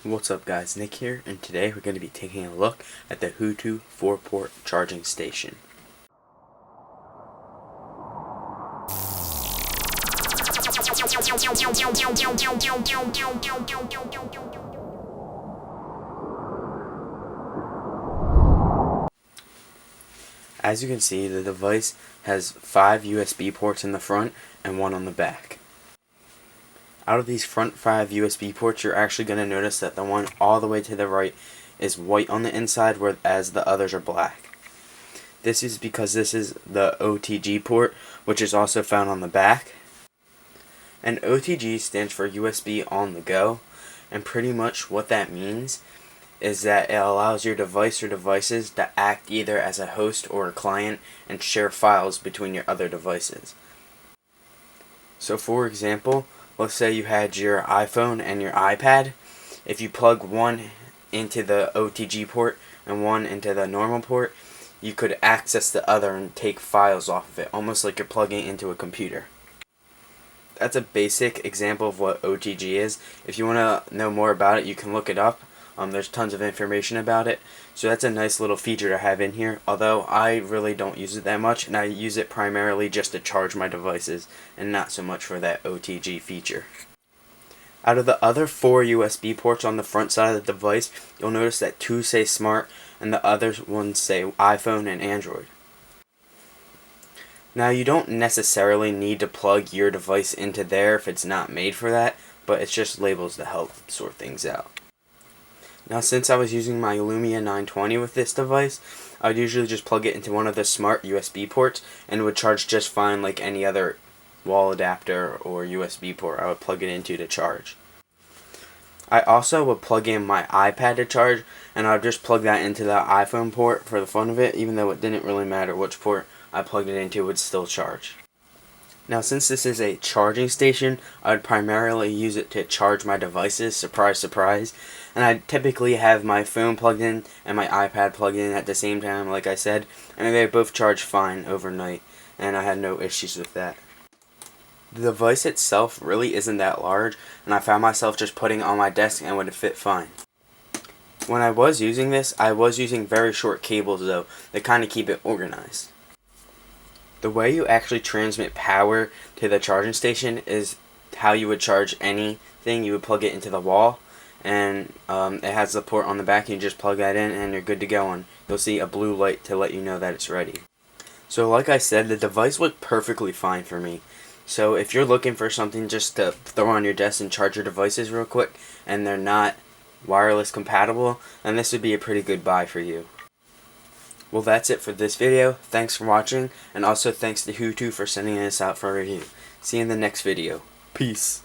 What's up guys, Nick here, and today we're going to be taking a look at the HooToo 4-port charging station. As you can see, the device has 5 USB ports in the front and 1 on the back. Out of these front 5 USB ports, you're actually going to notice that the one all the way to the right is white on the inside, whereas the others are black. This is because this is the OTG port, which is also found on the back. And OTG stands for USB on the go, and pretty much what that means is that it allows your device or devices to act either as a host or a client and share files between your other devices. So for example, let's say you had your iPhone and your iPad. If you plug one into the OTG port and one into the normal port, you could access the other and take files off of it, almost like you're plugging into a computer. That's a basic example of what OTG is. If you want to know more about it, you can look it up. There's tons of information about it. So that's a nice little feature to have in here, although I really don't use it that much, and I use it primarily just to charge my devices and not so much for that OTG feature. Out of the other 4 USB ports on the front side of the device, you'll notice that 2 say Smart and the other ones say iPhone and Android. Now you don't necessarily need to plug your device into there if it's not made for that, but it's just labels to help sort things out. Now since I was using my Lumia 920 with this device, I would usually just plug it into one of the smart USB ports and it would charge just fine like any other wall adapter or USB port I would plug it into to charge. I also would plug in my iPad to charge, and I would just plug that into the iPhone port for the fun of it, even though it didn't really matter which port I plugged it into, it would still charge. Now since this is a charging station, I would primarily use it to charge my devices, surprise surprise, and I typically have my phone plugged in and my iPad plugged in at the same time, like I said, and they both charge fine overnight, and I had no issues with that. The device itself really isn't that large, and I found myself just putting it on my desk and would fit fine. When I was using this, I was using very short cables though, that kind of keep it organized. The way you actually transmit power to the charging station is how you would charge anything. You would plug it into the wall, and it has the port on the back. You just plug that in and you're good to go, and you'll see a blue light to let you know that it's ready. So like I said, the device worked perfectly fine for me. So if you're looking for something just to throw on your desk and charge your devices real quick and they're not wireless compatible, then this would be a pretty good buy for you. Well, that's it for this video. Thanks for watching, and also thanks to HooToo for sending this out for review. See you in the next video. Peace.